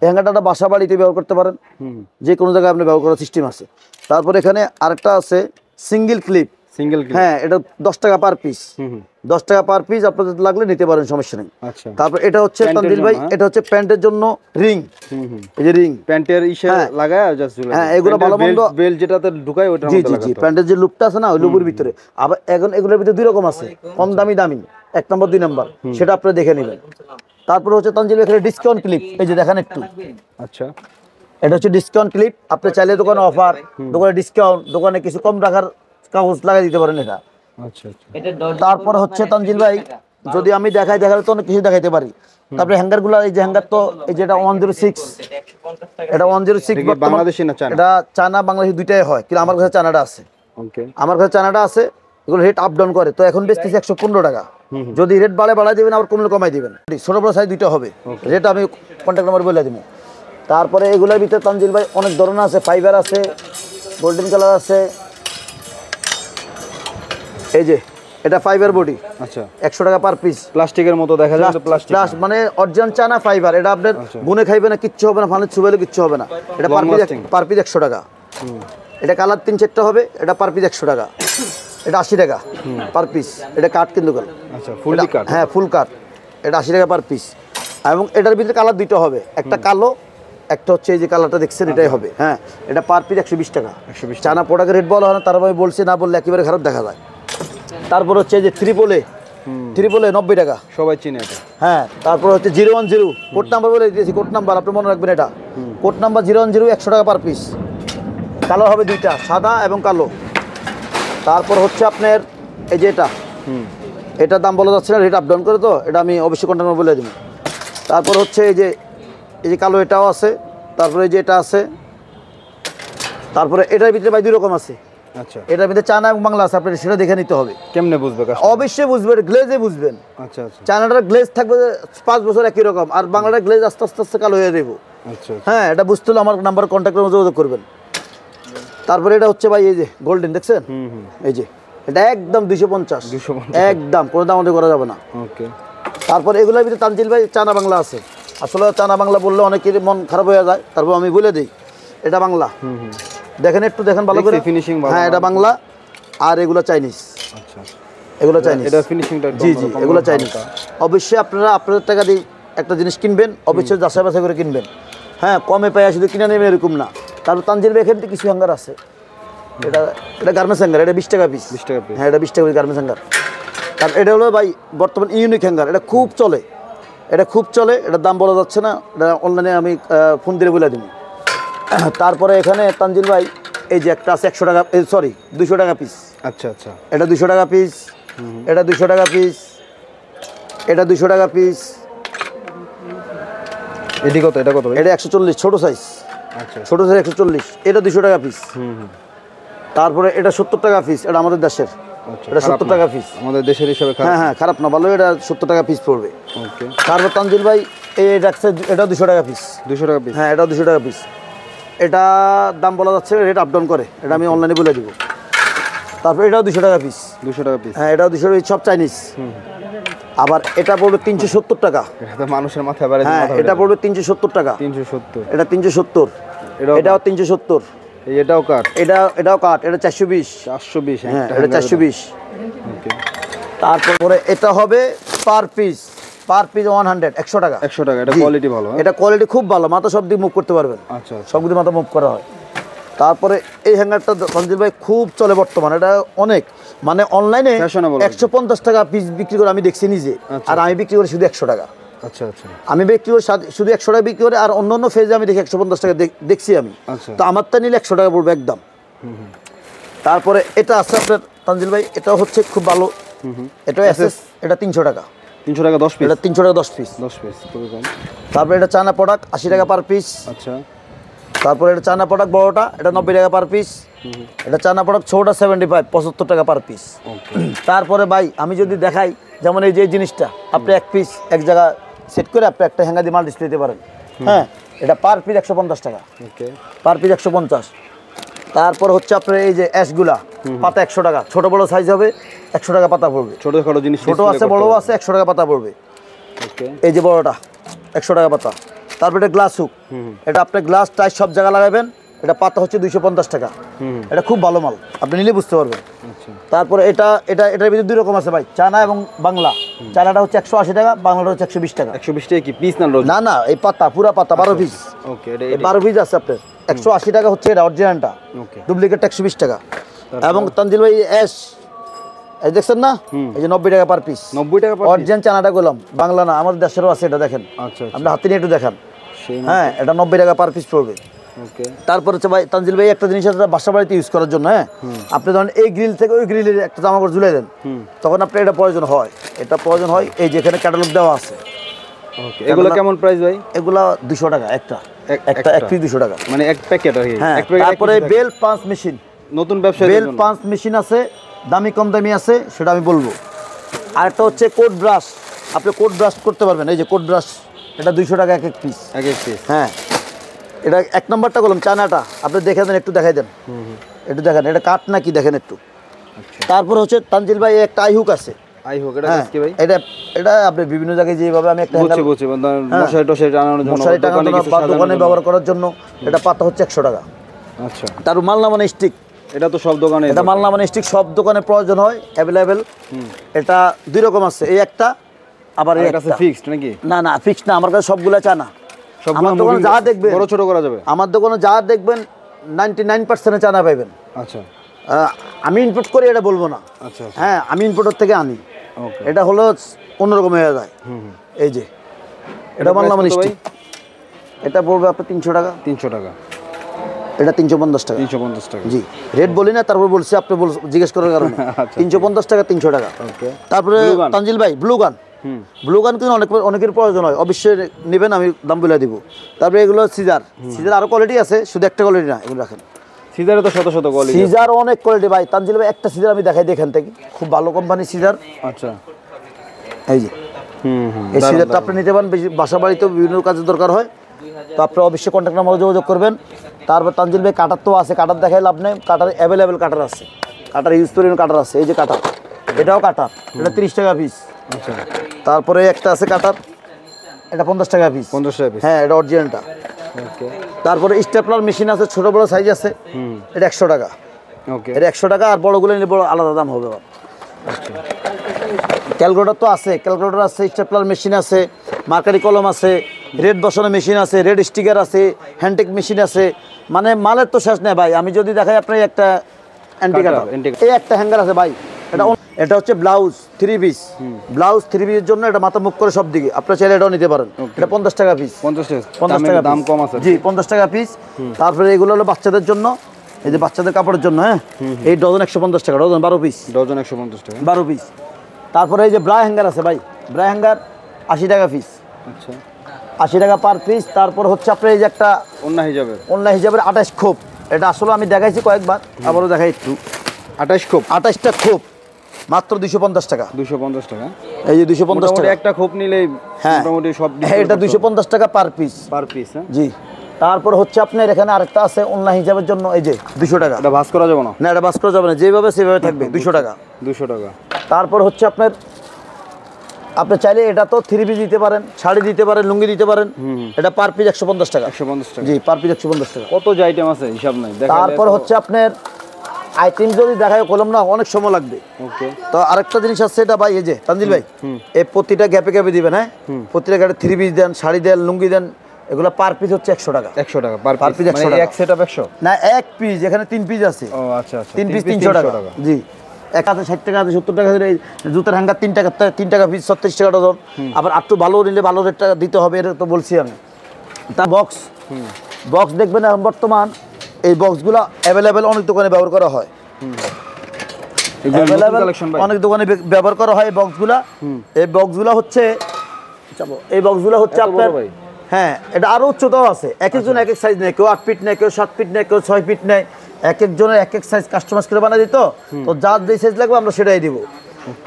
এই হ্যাঙ্গারটা বাসা বাড়িতে ব্যবহার করতে পারেন, যে কোনো জায়গায় আপনি ব্যবহার করার সিস্টেম আছে। তারপর এখানে আরেকটা আছে সিঙ্গেল ক্লিপ, হ্যাঁ এটা 10 টাকা পার পিস, 10 টাকা পার পিস, আপনাদের লাগলে নিতে পারেন, সমস্যা নেই। আচ্ছা, তারপর এটা হচ্ছে তানজিল ভাই, এটা হচ্ছে প্যান্টের জন্য রিং, এই যে রিং প্যান্টের ইসে লাগায় জাস্ট ঝুলায়, হ্যাঁ এগুলো ভালো মন্দ বেল যেটাতে ঢুকায় ওটার জি মধ্যে জি জি, লাগাতে, প্যান্টের যে লুপটা আছে না ওই লুপের ভিতরে। আবার এখন এগুলোর ভিতরে দুই রকম আছে, কম দামি দামি, 1 নম্বর 2 নম্বর, সেটা আপনারা দেখে নেবেন। তারপর হচ্ছে তানজিল ভাই এখানে ডিসকাউন্ট ক্লিপ, এই যে দেখেন একটু, আচ্ছা এটা হচ্ছে ডিসকাউন্ট ক্লিপ। আপনি চাইলে দোকানে অফার, দোকানে ডিসকাউন্ট, দোকানে কিছু কম রাখার কাগজ লাগাই দিতে পারেন এটা। আচ্ছা আচ্ছা, তারপর হচ্ছে তানজিল ভাই যদি আমি দেখালে তো অনেক কিছু দেখাইতে পারি। তারপরে হ্যাঙ্গার গুলা, এই যে হ্যাঙ্গার, তো এই যে এটা 106, এটা 106 বাংলাদেশি না চায়না? এটা চায়না বাংলাদেশি দুইটাই হয়, কিন্তু আমার কাছে চায়নাটা আছে, ওকে আমার কাছে চায়নাটা আছে। এগুলো রেট আপ ডাউন করে, তো এখন বেচতেছি 115 টাকা। যদি রেট বাড়াই দিবেন, আবার কমলে কমাই দিবেন, ছোট বড় সাইজ দুইটা হবে, রেট আমি কন্ট্যাক্ট নাম্বার বলে দিব। তারপরে এগুলোর ভিতরে তানজিল ভাই অনেক ধরনের আছে, ফাইবার আছে, গোল্ডেন কালার আছে, এই যে এটা ফাইবার বডি, আচ্ছা 100 টাকা পার পিস, প্লাস্টিকের মতো দেখা যায়, তো প্লাস্টিক মানে অরিজিনাল চায়না ফাইবার। এটা আপনার গুনে খাইবে না, কিচ্ছু হবে না, ফানে ছুবেলে কিচ্ছু হবে না। এটা পার পিস 100 টাকা। এটা কালার 3-4টা হবে, এটা পার পিস 100 টাকা, এটা 80 টাকা পার পিস। এটা কাট কিন্তু গেল, আচ্ছা ফুল কাট, হ্যাঁ ফুল কাট, এটা 80 টাকা পার পিস। এবং এটার ভিতরে কালার দুইটা হবে, একটা কালো, একটা হচ্ছে এই যে কালারটা দেখছেন এটাই হবে, হ্যাঁ এটা পার পিস 120 টাকা। চায়না প্রোডাক্টের রেট বলা হয় না, তার আমি বলছি, না বললে একেবারে খারাপ দেখা যায়। তারপর হচ্ছে এই যে ট্রিপলে 90 টাকা, সবাই চিনে এটা, হ্যাঁ। তারপর হচ্ছে 010 কোড নাম্বার বলে দিয়েছি, কোড নাম্বার আপনি মনে রাখবেন, এটা কোড নাম্বার 010, 100 টাকা পার পিস। কালার হবে দুইটা, সাদা এবং কালো। তারপর হচ্ছে আপনার এই যে এটার দাম বলা যাচ্ছে না, রেট আপ ডাউন করে, তো এটা আমি অবশ্যই কন্ট্যাক্ট নাম্বার বলে দিব। তারপর হচ্ছে এই যে কালো এটাও আছে, তারপরে এই যে এটা আছে, তারপরে এটার ভিতরে ভাই 2 রকম আছে। আচ্ছা এটার ভিতরে চায়না এবং বাংলা আছে, আপনার সেটা দেখে নিতে হবে। কেমনে বুঝবে? অবশ্যই বুঝবেন, গ্লেজে বুঝবেন। আচ্ছা আচ্ছা, চায়নাটার গ্লেজ থাকবে 5 বছর একই রকম, আর বাংলাটার গ্লেজ আস্তে আস্তে আস্তে কালো হয়ে দেবো। আচ্ছা হ্যাঁ এটা বুঝতে হলে আমার নাম্বার কন্ট্যাক্টের মধ্যে যোগাযোগ করবেন। তারপরে এটা হচ্ছে ভাই এই যে গোল্ডেন দেখছেন, এই যে এটা একদম 250, একদম কোনো দাম আমাদের করা যাবে না। ওকে। তারপর এগুলোর ভিতরে তানজিল ভাই চায়না বাংলা আছে, আসলে চায়না বাংলা বললে অনেকের মন খারাপ হয়ে যায়, তারপর আমি বলে দিই এটা বাংলা। দেখেন একটু দেখেন ভালো করে, ফিনিশিং হ্যাঁ এটা বাংলা, আর এগুলো চাইনিজ। আচ্ছা এগুলো চাইনিজ, এটা ফিনিশিংটা জি জি এগুলো চাইনিজ। অবশ্যই আপনারা আপনাদের টাকা দিয়ে একটা জিনিস কিনবেন, অবশ্যই যাচাই বাছাই করে কিনবেন, হ্যাঁ কমে পায় শুধু কিনে নেবেন এরকম না। তারপর তানজিল ভাই এখান থেকে কিছু হ্যাঙ্গার আছে, এটা গার্মেন্টস হ্যাঙ্গার, এটা 20 টাকা পিস, 20 টাকা পিস, হ্যাঁ এটা 20 টাকা পিস গার্মেন্টস হ্যাঙ্গার। কারণ এটা হলো ভাই বর্তমান ইউনিক হ্যাঙ্গার, এটা খুব চলে, এটার দাম বলা যাচ্ছে না, এটা অনলাইনে আমি ফোন দিয়ে বলে দিব। তারপরে এখানে তানজিল ভাই এই যে একটা আছে 100 টাকা, সরি 200 টাকা পিস। আচ্ছা আচ্ছা, এটা 200 টাকা পিস, এটা 200 টাকা পিস, এটা 200 টাকা পিস। এটি কত? এটা কত? এটা 140 ছোট সাইজ, আচ্ছা ছোট সাইজ 140, এটা 200 টাকা পিস। তারপরে এটা 70 টাকা পিস, এটা আমাদের দেশের, এটা 70 টাকা পিস, আমাদের দেশের হিসাবে হ্যাঁ হ্যাঁ খারাপ না, ভালো, এটা 70 টাকা পিস পড়বে। ওকে। তারপর তানজিল ভাই এই রাখছে, এটা 200 টাকা পিস, 200 টাকা পিস, হ্যাঁ এটা 200 টাকা পিস। এটা দাম বলা যাচ্ছে, রেট আপ ডাউন করে, এটা আমি অনলাইনে বলে দিব। তারপর এটাও 200 টাকা পিস, 200 টাকা পিস, হ্যাঁ এটাও 200 টাকা, সব চাইনিজ। আবার এটা পড়বে 370 টাকা, এটা তো মানুষের মাথায় বাড়ে, হ্যাঁ এটা পড়বে 370 টাকা, 370, এটা 370, এটাও 370, এটাও কাট, এটাও কাট, এটা 420, 420, হ্যাঁ এটা 420। ওকে। তারপরে এটা হবে পার পিস 100 টাকা, 100 টাকা, এটা কোয়ালিটি ভালো, এটা কোয়ালিটি খুব ভালো, মাথা সব দিকে মুভ করতে পারবেন, আচ্ছা সব দিকে মাথা মুভ করা হয়। তারপরে এই হ্যাঙ্গারটা তানজিল ভাই খুব চলে বর্তমানে, এটা অনেক মানে অনলাইনে Fashionable 150 টাকা পিস বিক্রি করে আমি দেখছি নিজে, আর আমি বিক্রি করি শুধু 100 টাকা। আচ্ছা আচ্ছা আমি বিক্রি করি শুধু 100 টাকা বিক্রি করে, আর অন্য অন্য ফেজে আমি দেখি 150 টাকা দেখছি আমি। আচ্ছা। তো আমারটা নিলে 100 টাকা পড়বে একদম। তারপরে এটা আছে আপনার তানজিল ভাই, এটা হচ্ছে খুব ভালো, এটা এসএস, এটা 300 টাকা। 300 টাকা 10 পিস? এটা 300 টাকা 10 পিস। 10 পিস খুবই কম। তারপরে এটা চায়না প্রোডাক্ট 80 টাকা পার পিস। আচ্ছা। তারপরে এটা চায়না প্রোডাক্ট বড়টা, এটা 90 টাকা পার পিস। এটা চায়না প্রোডাক্ট ছোটটা 75 75 টাকা পার পিস। তারপরে ভাই আমি যদি দেখাই, যেমন এই যে জিনিসটা আপনি এক পিস এক জায়গা সেট করে আপনি একটা হ্যাঙ্গার দিয়ে মাল ডিসপ্লে দিতে পারেন। হ্যাঁ, এটা পার পিস 150 টাকা। ওকে। Per piece 150। তারপর হচ্ছে আপনার এই যে অ্যাশগুলা পাতা 100 টাকা, ছোট বড় সাইজ হবে 100 টাকা পাতা পড়বে। ছোটখাটো জিনিস ছোট আছে বড় আছে 100 টাকা পাতা পড়বে। ওকে। এই যে বড়টা 100 টাকা পাতা। তারপর এটা গ্লাস হুক, এটা আপনি গ্লাস টাইস সব জায়গা লাগাবেন, এটা পাতা হচ্ছে 250 টাকা। এটা খুব ভালো মাল, আপনি নিলে বুঝতে পারবেন। আচ্ছা। তারপরে এটার ভিতরে দুই রকম আছে ভাই, চায়না এবং বাংলা। চায়নাটা হচ্ছে 180 টাকা, বাংলাটা হচ্ছে 120 টাকা। 120 টাকা কি পিস না রোজ? না না, এই পাতা পুরা পাতা 12 পিস। ওকে, এটা এই 12 পিস আছে আপনার 180 টাকা হচ্ছে এটা অরিজিনালটা। ওকে। ডুপ্লিকেটটা 120 টাকা। এবং তানজিল ভাই অ্যাশ এই দেখছেন না, এই যে 90 টাকা পার পিস। 90 টাকা পার পিস? অরিজিনাল চায়নাটা গেলাম, বাংলা না, আমাদের দেশেরও আছে এটা দেখেন। আচ্ছা আপনি হাতে নিয়ে একটু দেখান। সেই হ্যাঁ, এটা 90 টাকা পার পিস পড়বে। ওকে। তারপর হচ্ছে ভাই তানজিল ভাই একটা জিনিস আছে বাসা বাড়িতে ইউজ করার জন্য। হ্যাঁ, আপনি ধরেন এই গ্রিল থেকে ওই গ্রিলের একটা জামা কাপড় ঝুলে দেন, তখন আপনার এটা প্রয়োজন হয়, এটা প্রয়োজন হয়। এই যে এখানে ক্যাটালগ দেওয়া আছে। ওকে। এগুলো কেমন প্রাইস ভাই? এগুলা 200 টাকা একটা, একটা এক পিস 200 টাকা। মানে এক প্যাকেট আর কি? হ্যাঁ। এক প্যাকেট। তারপরে বেল পাঞ্চ মেশিন, নতুন ব্যবসায়ীদের বেল জন্য পাঞ্চ মেশিন আছে, দামি কম দামি আছে, সেটা আমি বলবো। আর একটা হচ্ছে কোট ব্রাশ, আপনি কোট ব্রাশ করতে পারবেন। এই যে কোট ব্রাশ, এটা 200 টাকা এক এক পিস। এক এক পিস? হ্যাঁ, এটা এক নম্বরটা বললাম চায়নাটা, আপনি দেখে দেন, একটু দেখাই দেন, একটু দেখেন এটা কাঠ নাকি দেখেন একটু। তারপর হচ্ছে তানজিল ভাই একটা আইহুক আছে। আই হোক, এটা হ্যাঁ, কি ভাই? এটা এটা আপনি বিভিন্ন জায়গায় যেভাবে আমি একটা বুঝছি বুঝছি, মশারি টশারি টানানোর জন্য, মশারি টাঙানোর জন্য বা দোকানে ব্যবহার করার জন্য, এটা পাতা হচ্ছে 100 টাকা। আচ্ছা। তার মালনা মানে স্টিক, এটা তো সব দোকানে, এটা মালনা মানে স্টিক সব দোকানে প্রয়োজন হয়, অ্যাভেলেবেল। এটা দুই রকম আছে, এই একটা আবার এই কাছে একটা। ফিক্সড নাকি? না না, ফিক্সড না, আমার কাছে সবগুলা চানা। সবগুলো আমার দোকানে যা দেখবেন, বড় ছোট করা যাবে? আমার দোকানে যা দেখবেন 99% চানা পাইবেন। আচ্ছা আমি ইনপুট করি এটা বলবো না। আচ্ছা। হ্যাঁ, আমি ইনপুটের থেকে আনি। ওকে। এটা হলো অন্যরকম হয়ে যায়। এই যে এটা বাংলা মানে স্টিক, এটা পড়বে আপনার 300 টাকা। 300 টাকা? এটা 350 টাকা। 350 টাকা? জি, রেট বলি না, তারপর বলছি আপনি জিজ্ঞেস করার কারণে। 350 টাকা 300 টাকা। ওকে। তারপরে তানজিল ভাই ব্লু গান, ব্লু গান কিন্তু অনেকের প্রয়োজন হয়, অবশ্যই নেবেন, আমি দাম বলে দিব। তারপরে এগুলো সিজার, সিজার আরো কোয়ালিটি আছে, শুধু একটা কোয়ালিটি না, এগুলো রাখেন। সিজারে তো শত শত কোয়ালিটি। সিজার অনেক কোয়ালিটি ভাই। তানজিল ভাই একটা সিজার আমি দেখাই দিই এখান থেকে, খুব ভালো কোম্পানি সিজার। আচ্ছা। এই যে এই সিজারটা আপনি নিতে পারেন, বাসা বাড়িতেও বিভিন্ন কাজে দরকার হয়, তো আপনি অবশ্যই কন্ট্যাক্ট নাম্বারে যোগাযোগ করবেন। তারপর তানজিল ভাই কাটার তো আছে, কাটার দেখাই লাভ নেই, কাটার অ্যাভেলেবেল কাটার আছে, কাটার ইউজ করে কাটার আছে। এই যে কাটার, এটাও কাটার, এটা 30 টাকা পিস। আচ্ছা। তারপরে একটা আছে কাটার, এটা 50 টাকা পিস। 50 টাকা পিস? হ্যাঁ, এটা অরিজিনালটা। ওকে। তারপরে স্টেপলার মেশিন আছে, ছোট বড় সাইজ আছে, এটা 100 টাকা। ওকে। এটা 100 টাকা, আর বড়গুলো নিলে বড় আলাদা দাম হবে। আচ্ছা। ক্যালকুলেটর তো আছে, ক্যালকুলেটর আছে, স্টেপলার মেশিন আছে, মার্কারি কলম আছে, রেড বসানো মেশিন আছে, রেড স্টিকার আছে, হ্যান্ডটেক মেশিন আছে, মানে মালের তো শেষ নেই ভাই। আমি যদি দেখাই আপনার একটা অ্যান্টিকাটার, এই একটা হ্যাঙ্গার আছে ভাই, এটা হচ্ছে ব্লাউজ 3 পিস। ব্লাউজ 3 পিসের জন্য এটা মাথা মুখ করে সব দিকে, আপনার চাইলে এটাও নিতে পারেন। এটা 50 টাকা পিস। 50 টাকা? 50 টাকা দাম কম আছে? জি, 50 টাকা পিস। তারপরে এগুলো হলো বাচ্চাদের জন্য, এই যে বাচ্চাদের কাপড়ের জন্য। হ্যাঁ, এই ডজন 150 টাকা, ডজন 12 পিস। ডজন 150 টাকা? 12 পিস। তারপরে এই যে ব্রা হ্যাঙ্গার আছে ভাই, ব্রা হ্যাঙ্গার 80 টাকা পিস। আচ্ছা। 80 টাকা পার পিস। তারপর হচ্ছে আপনার এই যে একটা ওন্না হিসাবে, অন্য হিসাবের 28 খোপ, এটা আসলে আমি দেখাইছি কয়েকবার, আবারও দেখাই একটু। 28 খোপ? 28টা খোপ মাত্র 250 টাকা। 250 টাকা? এই যে 250 টাকা একটা খোপ নিলেই মোটামুটি সব। হ্যাঁ, এটা 250 টাকা পার পিস। Per piece? হ্যাঁ জি। তারপর হচ্ছে আপনার এখানে আরেকটা আছে অনলাইন হিসাবের জন্য, এই যে 200 টাকা। এটা ভাঁজ করা যাবে না? না, এটা বাস করা যাবে না, যেভাবে সেভাবে থাকবে, 200 টাকা। 200 টাকা। তারপর হচ্ছে আপনার, আপনি চাইলে এটা তো 3 পিস দিতে পারেন, শাড়ি দিতে পারেন, লুঙ্গি দিতে পারেন। এটা পার পিস 150 টাকা। 150 টাকা? জি, পার পিস 150 টাকা। কত যে আইটেম আছে হিসাব নাই। তারপর হচ্ছে আপনার আইটেম যদি দেখায় কলম না, অনেক সময় লাগবে। ওকে। তো আরেকটা জিনিস আছে, এটা ভাই এই যে তানজিল ভাই, এই প্রতিটা গ্যাপে গ্যাপে দিবেন। হ্যাঁ, প্রতিটা গ্যাপে 3 পিস দেন, শাড়ি দেন, লুঙ্গি দেন, এগুলো পার পিস হচ্ছে 100 টাকা। 100 টাকা পার Per পিস, piece 100 টাকা। এক সেটআপ 100 না, এক পিস, এখানে 3 পিস আছে। ও আচ্ছা আচ্ছা, 3 পিস 300 টাকা। জি, এক হাতে 60 টাকা, হাতে 70 টাকা। এই জুতার হ্যাঙ্গার 3 টাকা পিস, 36 টাকা ডজন। আবার একটু ভালো নিলে ভালো রেটটা দিতে হবে, এটা তো বলছি আমি। তা বক্স দেখবেন এখন বর্তমান এই বক্সগুলো অ্যাভেলেবেল অনেক দোকানে ব্যবহার করা হয়। অনেক দোকানে ব্যবহার করা হয় এই বক্সগুলা। এই বক্সগুলো হচ্ছে আপনার, হ্যাঁ, এটা আরো উচ্চতাও আছে। এক একজন এক এক সাইজ নেয়, কেউ 8 ফিট নেয়, কেউ 7 ফিট নেয়, কেউ 6 ফিট নেয়। এক একজনের এক এক সাইজ কাস্টমাইজ করে বানাই দিত, তো যার যে সাইজ লাগবে আমরা সেটাই দিব।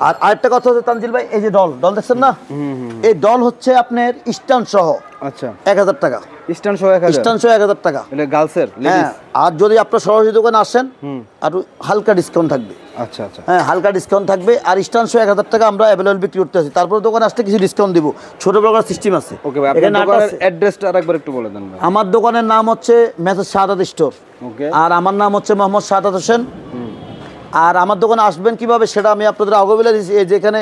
আর আরেকটা কথা হচ্ছে তানজিল ভাই, এই যে ডল দেখছেন না, এই ডল হচ্ছে আপনার স্ট্যান্ড সহ। আচ্ছা, 1000 টাকা স্ট্যান্ড সহ 1000, স্ট্যান্ড সহ 1000 টাকা। এটা গার্লসের, হ্যাঁ, আর যদি আপনার সরাসরি দোকানে আসেন আর হালকা ডিসকাউন্ট থাকবে। আচ্ছা আচ্ছা, হ্যাঁ, হালকা ডিসকাউন্ট থাকবে। আর স্ট্যান্ড সহ 1000 টাকা আমরা অ্যাভেলেবল বিক্রি করতে আছি। তারপর দোকানে আসলে কিছু ডিসকাউন্ট দিব, ছোট বড় সিস্টেম আছে। ওকে ভাই, আপনার দোকানের অ্যাড্রেসটা আরেকবার একটু বলে দেন ভাই। আমার দোকানের নাম হচ্ছে মেসার্স শাহাদাত স্টোর। ওকে, আর আমার নাম হচ্ছে মোহাম্মদ শাহাদাত হোসেন। আর আমার দোকানে আসবেন কিভাবে সেটা আমি আপনাদের আগে বলে দিয়েছি। এই যেখানে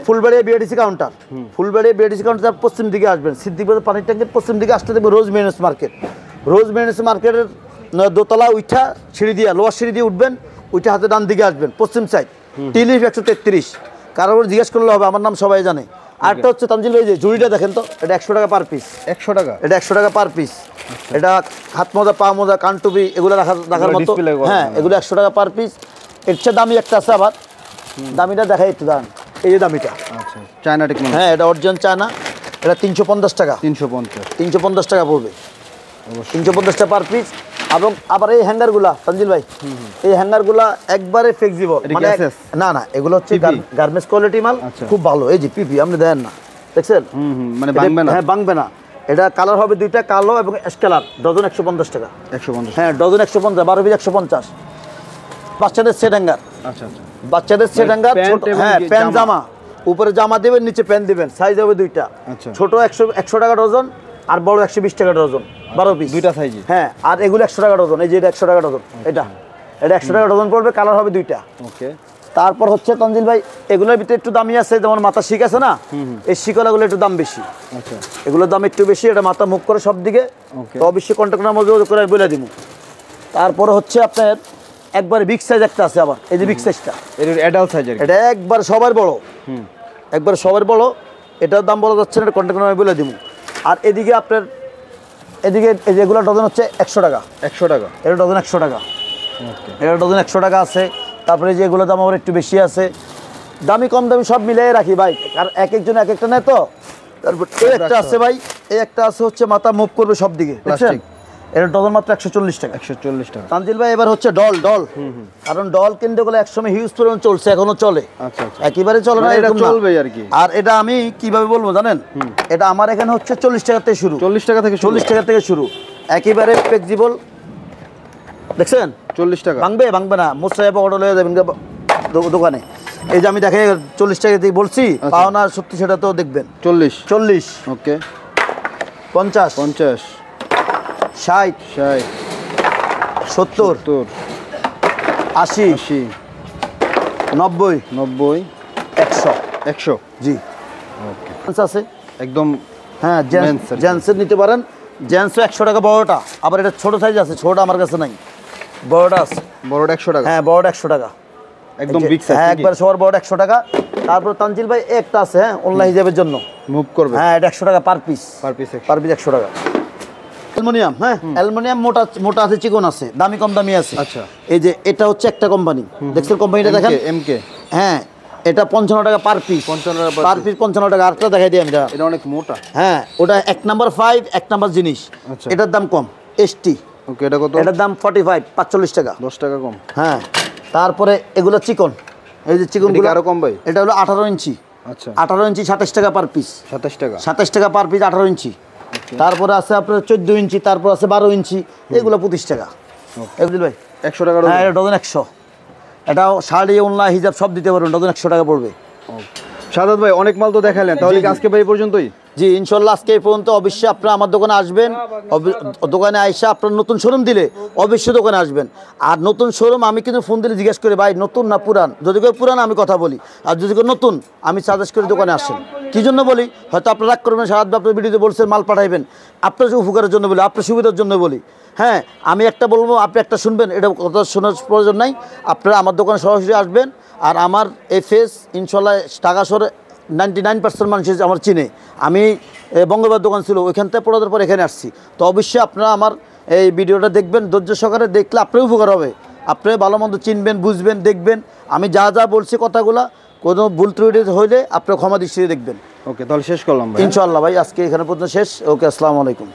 Phulbaria BRTC counter, Phulbaria BRTC counter পশ্চিম দিকে আসবেন, সিদ্দিক বাজার পানির ট্যাঙ্কের পশ্চিম দিকে আসতে দেবেন রোজ মেরিনার্স মার্কেট। রোজ মেরিনার্স মার্কেটের দোতলা উঠা সিঁড়ি দিয়ে, লোয়ার সিঁড়ি দিয়ে উঠবেন, উঠে হাতে ডান দিকে আসবেন, পশ্চিম সাইড, টিলিফ 133। কারোর জিজ্ঞেস করলে হবে, আমার নাম সবাই জানে। আরেকটা হচ্ছে তানজিল ভাই, যে জুড়িটা দেখেন তো, এটা 100 টাকা পার পিস। 100 টাকা, এটা 100 টাকা পার পিস। এটা হাত মোজা, পা মোজা, কানটুপি এগুলো রাখার মতো। হ্যাঁ, এগুলো 100 টাকা পার পিস। এর চেয়ে দামি একটা আছে আবার, দামিটা দেখাই একটু দাম। এই যে দামিটা, আচ্ছা, চায়না টেকনোলজি। হ্যাঁ, এটা অরিজিনাল চায়না। এটা 350 টাকা, 350 টাকা পড়বে, 350 টাকা পার পিস। এবং আবার এই হ্যাঙ্গারগুলা তানজিল ভাই, এই হ্যাঙ্গারগুলা একবারে ফ্লেক্সিবল, মানে না এগুলো হচ্ছে গার্মেন্টস কোয়ালিটি মাল, খুব ভালো। এই যে পিপি আপনি দেন না, দেখছেন, মানে ভাঙবে না? হ্যাঁ, ভাঙবে না। এটা কালার হবে দুইটা, কালো এবং অ্যাশ কালার। ডজন 150 টাকা। 150, হ্যাঁ, ডজন 150, 12 পিস 150। বাচ্চাদের সেট হ্যাঙ্গার, আচ্ছা আচ্ছা, বাচ্চাদের সেট হ্যাঙ্গার, হ্যাঁ, প্যান্ট জামা, উপরে জামা দিবেন, নিচে প্যান্ট দিবেন, সাইজ হবে দুইটা। আচ্ছা, ছোট 100 টাকা ডজন, আর বড় 120 টাকা ডজন, 12 পিস, দুইটা সাইজে। হ্যাঁ, আর এগুলো 100 টাকা ডজন। এই যে এটা 100 টাকা ডজন, এটা 100 টাকা ডজন পড়বে, কালার হবে দুইটা। ওকে, তারপর হচ্ছে তানজিল ভাই, এগুলোর ভিতরে একটু দামি আছে, যেমন মাথা শিক আছে না, এই শিকলাগুলো একটু দাম বেশি। আচ্ছা, এগুলোর দাম একটু বেশি। এটা মাথা মুখ করে সব দিকে, তো অবশ্যই কন্ট্যাক্ট নাম্বার করে বলে দিব। তারপরে হচ্ছে আপনার একবারে বিগ সাইজ একটা আছে আবার, এই যে বিগ সাইজটা, এটা অ্যাডাল্ট সাইজের, এটা একবার সবার বড়, একবার সবার বড়। এটার দাম বলা যাচ্ছে না, এটা কন্ট্যাক্ট নাম্বার বলে দিব। আর এদিকে আপনার, এদিকে এই যেগুলো ডজন হচ্ছে 100 টাকা। 100 টাকা, এটা ডজন 100 টাকা। ওকে, এটা ডজন 100 টাকা আছে। তারপরে যে এগুলো দাম আবার একটু বেশি আছে। দামি কম দামি সব মিলিয়ে রাখি ভাই, আর এক একজন এক একটা নেয় তো। তারপর এই একটা আছে ভাই, এই একটা আছে হচ্ছে মাথা মুভ করবে সব দিকে, প্লাস্টিক। এটা ডজন মাত্র 140 টাকা। 140 টাকা। তানজিল ভাই, এবার হচ্ছে ডল। কারণ ডল কিনতে গেলে একসময় হিউজ পরিমাণ চলছে, এখনো চলে। আচ্ছা আচ্ছা, একেবারে চলে না, এটা এরকম না। চলবে আর কি। আর এটা আমি কিভাবে বলবো জানেন, এটা আমার এখানে হচ্ছে 40 টাকা থেকে শুরু। 40 টাকা থেকে 40 টাকা থেকে শুরু, একেবারে ফ্লেক্সিবল। দেখছেন, 40 টাকা। ভাঙবে না। মোসাহেব অর্ডার হয়ে যাবেন দোকানে। এই যে আমি দেখে 40 টাকা দিয়ে বলছি, পাওনা সত্যি সেটা তো দেখবেন। 40, ওকে, 50, 50, 60, 60, 70, 80, 80, 90, 90, 100, 100। জি, ওকে, আছে একদম। হ্যাঁ, জেন্টসের নিতে পারেন। জেন্টসও 100 টাকা বড়টা। আবার এটা ছোট সাইজ আছে, ছোটটা আমার কাছে নাই, বড়টা আছে। বড়টা 100 টাকা, হ্যাঁ, বড়টা 100 টাকা, একদম বিগ সাইজ। হ্যাঁ, একবার সবার বড়টা 100 টাকা। তারপর তানজিল ভাই একটা আছে, হ্যাঁ, অনলাইন হিসাবের জন্য মুভ করবে। হ্যাঁ, এটা 100 টাকা পার পিস, পার পিস 100 টাকা। অ্যালুমিনিয়াম, হ্যাঁ, অ্যালুমিনিয়াম মোটা আছে, চিকন আছে, দামি কম দামি আছে। আচ্ছা, এই যে এটা হচ্ছে একটা কোম্পানি, দেখছেন কোম্পানিটা দেখেন, এমকে। হ্যাঁ, এটা 55 টাকা পার পিস। 55 টাকা পার পিস 55 টাকা। আরেকটা দেখাই দিই আমি, এটা অনেক মোটা। হ্যাঁ, ওটা 1 নাম্বার 5, 1 নাম্বার জিনিস। আচ্ছা, এটার দাম কম, এসটি। ওকে, এটা কত? এটার দাম 45, 45 টাকা, 10 টাকা কম। হ্যাঁ। তারপরে এগুলো চিকন, এই যে চিকনগুলো আরো কম ভাই। এটা হলো 18 ইঞ্চি। আচ্ছা, 18 ইঞ্চি 27 টাকা পার পিস। 27 টাকা, 27 টাকা পার পিস 18 ইঞ্চি। তারপরে আছে আপনার 14 ইঞ্চি, তারপর আছে 12 ইঞ্চি, এগুলো 25 টাকা। এগুলো ভাই 100 টাকা। হ্যাঁ, এটা ডজন 100। এটাও শাড়ি, ওড়না, হিজাব সব দিতে পারবেন, ডজন 100 টাকা পড়বে। শাহাদাত ভাই, অনেক মাল তো দেখালেন, তাহলে কি আজকে ভাই এই পর্যন্তই? জি ইনশাল্লাহ আজকে এই পর্যন্ত। অবশ্যই আপনারা আমার দোকানে আসবেন, দোকানে আইসা আপনার নতুন শোরুম দিলে অবশ্যই দোকানে আসবেন। আর নতুন শোরুম আমি কিন্তু ফোন দিলে জিজ্ঞেস করি ভাই নতুন না পুরান, যদি কেউ পুরান আমি কথা বলি, আর যদি কেউ নতুন আমি সাজেস্ট করি দোকানে আসেন। কী জন্য বলি, হয়তো আপনারা রাগ করবেন, সারা আপনার ভিডিওতে বলছেন মাল পাঠাইবেন, আপনার উপকারের জন্য বলি, আপনার সুবিধার জন্য বলি। হ্যাঁ আমি একটা বলবো, আপনি একটা শুনবেন, এটা কথা শোনার প্রয়োজন নাই। আপনারা আমার দোকানে সরাসরি আসবেন। আর আমার এই ফেস ইনশাল্লাহ ঢাকা শহরে 99% মানুষ আমার চিনে। আমি বঙ্গবাজার দোকান ছিল, ওইখান থেকে পড়ার পর এখানে আসছি। তো অবশ্যই আপনারা আমার এই ভিডিওটা দেখবেন, ধৈর্য সহকারে দেখলে আপনার উপকার হবে। আপনি ভালো মন্দ চিনবেন, বুঝবেন, দেখবেন। আমি যা যা বলছি কথাগুলা, কোনো ভুল ত্রুটি হইলে আপনার ক্ষমা দৃষ্টিতে দেখবেন। ওকে, তাহলে শেষ করলাম ভাই। ইনশাআল্লাহ ভাই, আজকে এখানে পর্যন্ত শেষ। ওকে, আসসালামু আলাইকুম।